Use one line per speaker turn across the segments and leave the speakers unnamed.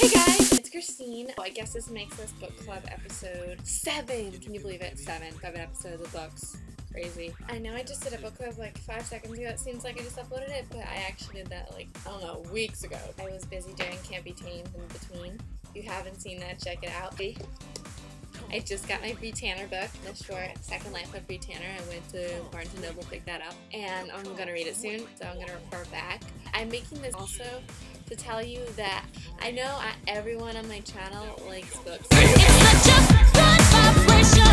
Hey guys, it's Christine. I guess this makes this book club episode 7. Can you believe it? 7 episodes of books. Crazy. I know I just did a book club like 5 seconds ago. It seems like I just uploaded it, but I actually did that like, I don't know, weeks ago. I was busy doing Can't Be Tamed in between. If you haven't seen that, check it out. I just got my BREE TANNER book, the short Second Life of BREE TANNER. I went to Barnes & Noble to pick that up, and I'm going to read it soon, so I'm going to report back. I'm making this also to tell you that I know everyone on my channel likes books. It's such a good vibration.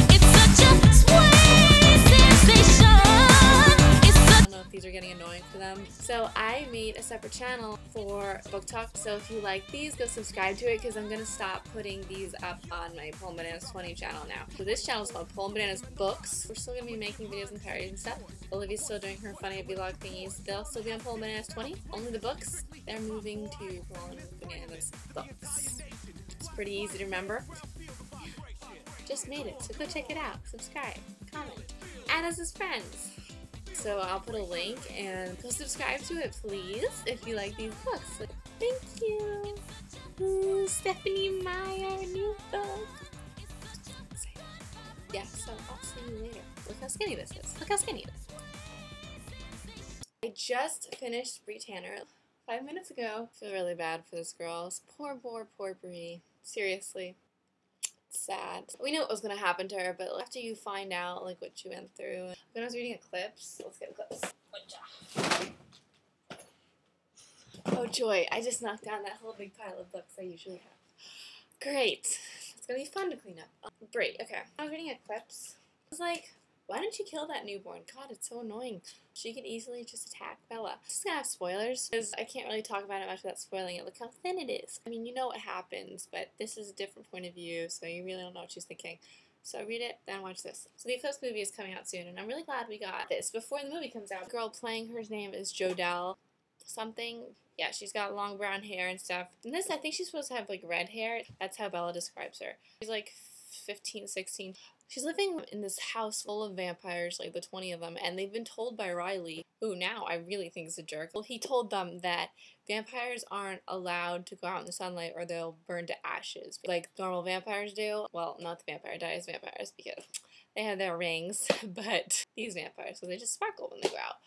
It's such a sweet sensation. I don't know if these are getting annoying for them. So I made a separate channel for book talk. So if you like these, go subscribe to it because I'm going to stop putting these up on my Pulling Bananas 20 channel now. So this channel is called Pulling Bananas Books. We're still going to be making videos and parodies and stuff. Olivia's still doing her funny vlog thingies. They'll still be on Pulling Bananas 20. Only the books, they're moving to Pulling Bananas Books. It's pretty easy to remember. Just made it, so go check it out. Subscribe, comment, add us as friends. So I'll put a link and go subscribe to it, please, if you like these books. Thank you. Ooh, Stephenie Meyer, new book. Yeah, so I'll see you later. Look how skinny this is. Look how skinny it is. I just finished BREE TANNER 5 minutes ago. I feel really bad for this girl. Poor BREE. Seriously. It's sad. We knew what was going to happen to her, but after you find out like what she went through. When I was reading Eclipse, let's get Eclipse. Oh joy, I just knocked down that whole big pile of books I usually have. Great. It's going to be fun to clean up. Great, okay. I was reading Eclipse. I was like, why didn't you kill that newborn? God, it's so annoying. She could easily just attack Bella. Just gonna have spoilers, because I can't really talk about it much without spoiling it. Look how thin it is. I mean, you know what happens, but this is a different point of view, so you really don't know what she's thinking. So read it, then watch this. So the Eclipse movie is coming out soon, and I'm really glad we got this before the movie comes out. The girl playing her name is Jodelle something. Yeah, she's got long brown hair and stuff. In this, I think she's supposed to have like red hair. That's how Bella describes her. She's like 15, 16. She's living in this house full of vampires, like the 20 of them, and they've been told by Riley, who now I really think is a jerk. Well, he told them that vampires aren't allowed to go out in the sunlight or they'll burn to ashes, like normal vampires do. Well, not the Vampire Diaries vampires because they have their rings, but these vampires, so they just sparkle when they go out.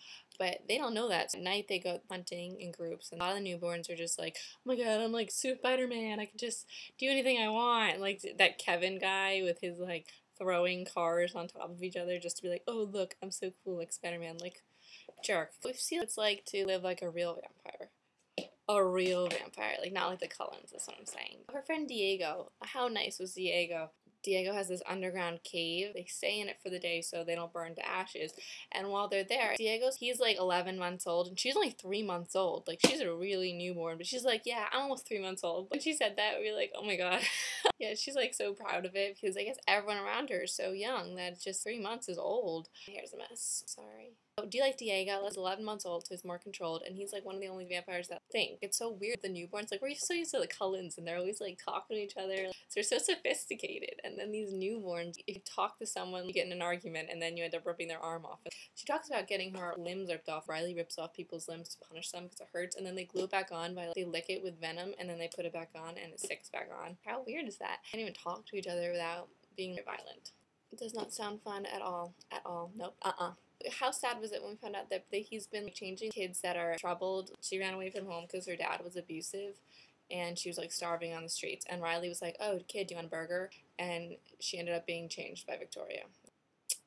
But they don't know that. So at night they go hunting in groups, and a lot of the newborns are just like, oh my god, I'm like Spider-Man, I can just do anything I want. Like that Kevin guy with his like throwing cars on top of each other just to be like, oh look, I'm so cool like Spider-Man, like jerk. We've seen what it's like to live like a real vampire. A real vampire, like not like the Cullens, that's what I'm saying. Her friend Diego, how nice was Diego? Diego has this underground cave. They stay in it for the day so they don't burn to ashes. And while they're there, he's like 11 months old and she's only 3 months old. Like she's a really newborn, but she's like, yeah, I'm almost 3 months old. When she said that, we were like, oh my god. Yeah, she's like so proud of it because I guess everyone around her is so young that just 3 months is old. My hair's a mess. Sorry. Oh, do you like Diego? He's 11 months old, so he's more controlled, and he's like one of the only vampires that think. It's so weird, the newborns, like we're so used to the Cullens, and they're always like talking to each other. So they're so sophisticated, and then these newborns, if you talk to someone, you get in an argument, and then you end up ripping their arm off. She talks about getting her limbs ripped off. Riley rips off people's limbs to punish them because it hurts, and then they glue it back on by they lick it with venom, and then they put it back on, and it sticks back on. How weird is that? They can't even talk to each other without being violent. It does not sound fun at all. At all. Nope. How sad was it when we found out that he's been changing kids that are troubled? She ran away from home because her dad was abusive and she was like starving on the streets, and Riley was like, oh kid, do you want a burger? And she ended up being changed by Victoria.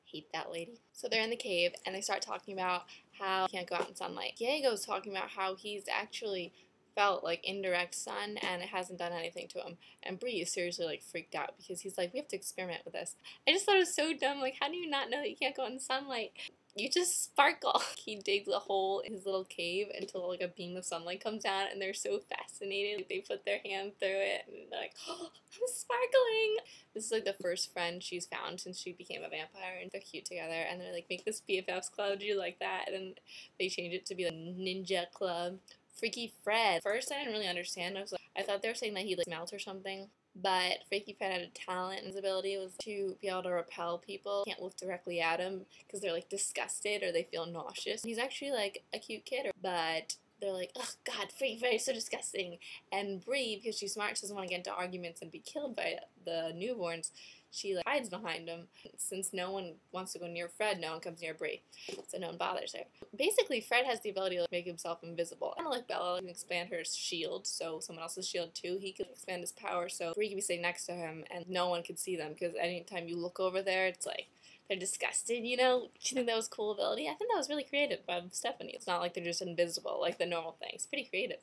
Hate that lady. So they're in the cave and they start talking about how he can't go out in sunlight. Diego's talking about how he's actually felt like indirect sun and it hasn't done anything to him, and BREE is seriously like freaked out because he's like, we have to experiment with this. I just thought it was so dumb. Like, how do you not know that you can't go out in sunlight? You just sparkle. He digs a hole in his little cave until like a beam of sunlight comes down, and they're so fascinated. Like, they put their hand through it and they're like, oh, I'm sparkling. This is like the first friend she's found since she became a vampire, and they're cute together, and they're like, make this BFFs club, do you like that? And then they change it to be the Ninja Club. Freaky Fred. First I didn't really understand. I thought they were saying that he like smelt or something. But Freaky Fred had a talent, and his ability was to be able to repel people. Can't look directly at him because they're like disgusted or they feel nauseous. He's actually like a cute kid, but they're like, oh God, Freddy, so disgusting. And BREE, because she's smart, she doesn't want to get into arguments and be killed by the newborns, she like hides behind him. Since no one wants to go near Fred, no one comes near BREE, so no one bothers her. Basically, Fred has the ability to make himself invisible. Kind of like Bella, he can expand her shield, so someone else's shield too. He can expand his power, so BREE can be sitting next to him, and no one can see them, because anytime you look over there, it's like, they're disgusted, you know? Do you think that was a cool ability? I think that was really creative by Stephenie. It's not like they're just invisible, like the normal thing. It's pretty creative.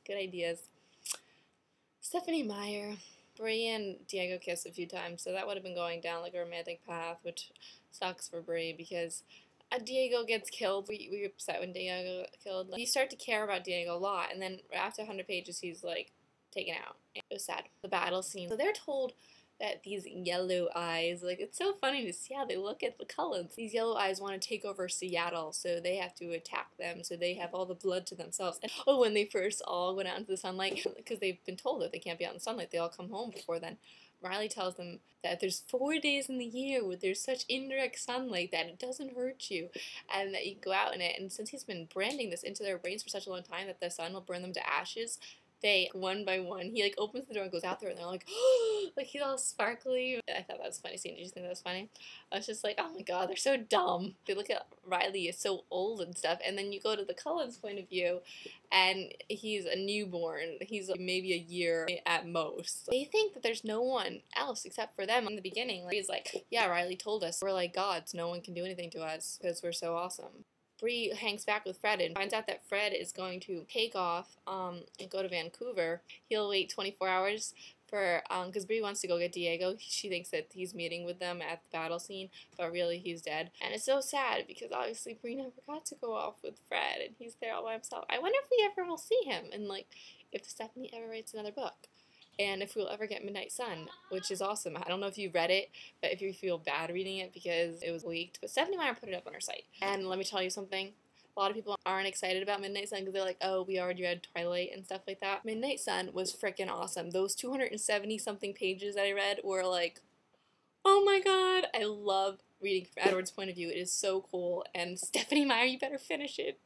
Good ideas. Stephenie Meyer. BREE and Diego kiss a few times, so that would have been going down like a romantic path, which sucks for BREE because Diego gets killed. We were upset when Diego got killed. Like, you start to care about Diego a lot, and then after 100 pages, he's like taken out. It was sad. The battle scene. So they're told that these yellow eyes, like, it's so funny to see how they look at the Cullens. These yellow eyes want to take over Seattle, so they have to attack them, so they have all the blood to themselves. And when they first all went out into the sunlight, because they've been told that they can't be out in the sunlight, they all come home before then. Riley tells them that there's 4 days in the year where there's such indirect sunlight that it doesn't hurt you, and that you can go out in it. And since he's been branding this into their brains for such a long time that the sun will burn them to ashes, they, one by one, he like opens the door and goes out there, and they're like, oh, like he's all sparkly. I thought that was a funny scene. Did you think that was funny? I was just like, oh my God, they're so dumb. They look at Riley is so old and stuff, and then you go to the Cullens' point of view, and he's a newborn. He's maybe a year at most. They think that there's no one else except for them in the beginning. Like, he's like, yeah, Riley told us we're like gods. No one can do anything to us because we're so awesome. BREE hangs back with Fred and finds out that Fred is going to take off and go to Vancouver. He'll wait 24 hours for, because BREE wants to go get Diego. She thinks that he's meeting with them at the battle scene, but really he's dead. And it's so sad because obviously BREE never got to go off with Fred and he's there all by himself. I wonder if we ever will see him, and like if Stephenie ever writes another book. And if we'll ever get Midnight Sun, which is awesome. I don't know if you read it, but if you feel bad reading it because it was leaked. But Stephenie Meyer put it up on her site. And let me tell you something. A lot of people aren't excited about Midnight Sun because they're like, oh, we already read Twilight and stuff like that. Midnight Sun was freaking awesome. Those 270-something pages that I read were like, oh my God. I love reading from Edward's point of view. It is so cool. And Stephenie Meyer, you better finish it.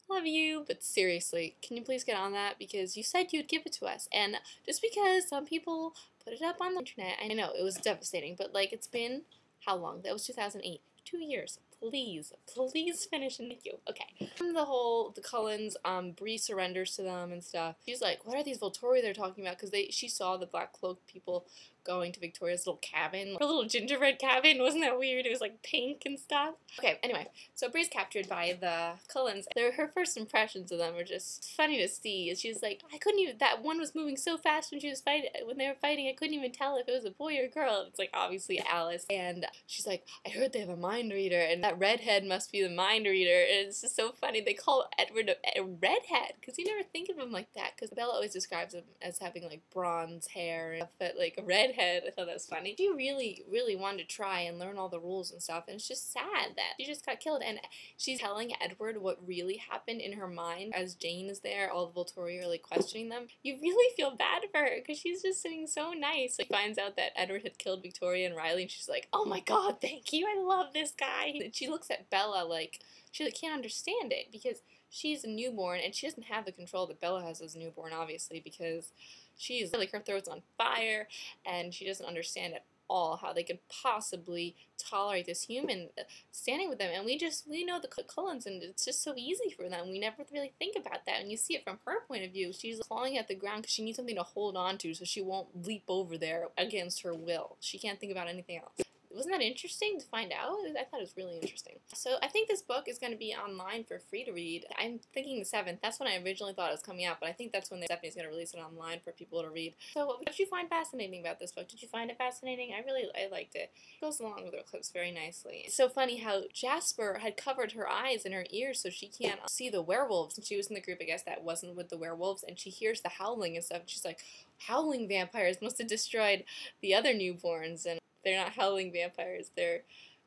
Love you, but seriously, can you please get on that, because you said you'd give it to us, and just because some people put it up on the internet, I know it was devastating, but like, it's been how long? That was 2008. 2 years. Please finish, and thank you. Okay. The Cullens, BREE surrenders to them and stuff. She's like, what are these Volturi they're talking about? Because she saw the black cloaked people going to Victoria's little cabin. Her little gingerbread cabin. Wasn't that weird? It was like pink and stuff. Okay, anyway. So BREE's captured by the Cullens. Her first impressions of them were just funny to see. She's like, I couldn't even, that one was moving so fast when they were fighting, I couldn't even tell if it was a boy or a girl. It's like, obviously Alice. And she's like, I heard they have a mind reader, and that redhead must be the mind reader. And it's just so funny. They call Edward a redhead, because you never think of him like that, because Bella always describes him as having like bronze hair and stuff, but like a redhead. I thought that was funny. She really wanted to try and learn all the rules and stuff, and it's just sad that she just got killed, and she's telling Edward what really happened in her mind as Jane is there. All the Volturi are like questioning them. You really feel bad for her because she's just sitting so nice. Like, finds out that Edward had killed Victoria and Riley, and she's like, oh my God, thank you, I love this guy. And she looks at Bella like she like can't understand it, because she's a newborn and she doesn't have the control that Bella has as a newborn, obviously, because she's like, her throat's on fire and she doesn't understand at all how they could possibly tolerate this human standing with them. And we know the Cullens, and it's just so easy for them. We never really think about that, and you see it from her point of view. She's clawing at the ground because she needs something to hold on to so she won't leap over there against her will. She can't think about anything else. Wasn't that interesting to find out? I thought it was really interesting. So I think this book is going to be online for free to read. I'm thinking the 7th. That's when I originally thought it was coming out, but I think that's when Stephenie's going to release it online for people to read. So what did you find fascinating about this book? Did you find it fascinating? I liked it. It goes along with Eclipse very nicely. It's so funny how Jasper had covered her eyes and her ears so she can't see the werewolves. And she was in the group, I guess, that wasn't with the werewolves, and she hears the howling and stuff, and she's like, howling vampires must have destroyed the other newborns, and they're not howling vampires, they're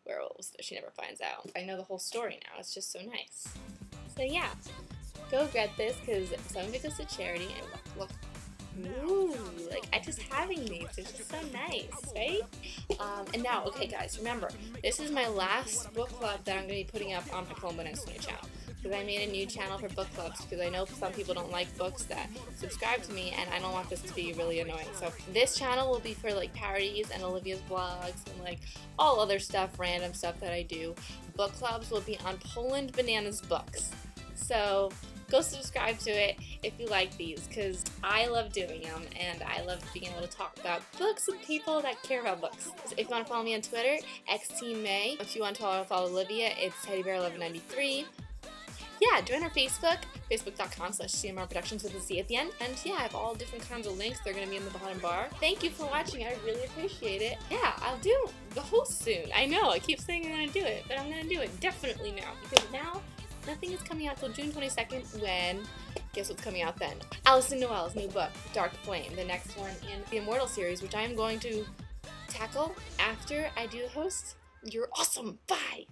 werewolves, so she never finds out. I know the whole story now, it's just so nice. So yeah, go get this, because some of it goes to charity, and look, ooh, like, I just having these, it's just so nice, right? And now, okay guys, remember, this is my last book club that I'm going to be putting up on my Columbo Next channel. because I made a new channel for book clubs, because I know some people don't like books that subscribe to me, and I don't want this to be really annoying. So this channel will be for like parodies and Olivia's vlogs and like all other stuff, random stuff that I do. Book clubs will be on Poland Bananas books. So go subscribe to it if you like these, because I love doing them, and I love being able to talk about books with people that care about books. So if you want to follow me on Twitter, XTINEMAY. If you want to follow Olivia, it's teddybear1193. Yeah, join our Facebook, facebook.com/CMR Productions with a C at the end. And yeah, I have all different kinds of links. They're going to be in the bottom bar. Thank you for watching. I really appreciate it. Yeah, I'll do the host soon. I know, I keep saying I'm going to do it, but I'm going to do it definitely now. Because now, nothing is coming out till June 22nd when, guess what's coming out then? Alison Noel's new book, Dark Flame, the next one in the Immortal series, which I am going to tackle after I do the host. You're awesome. Bye!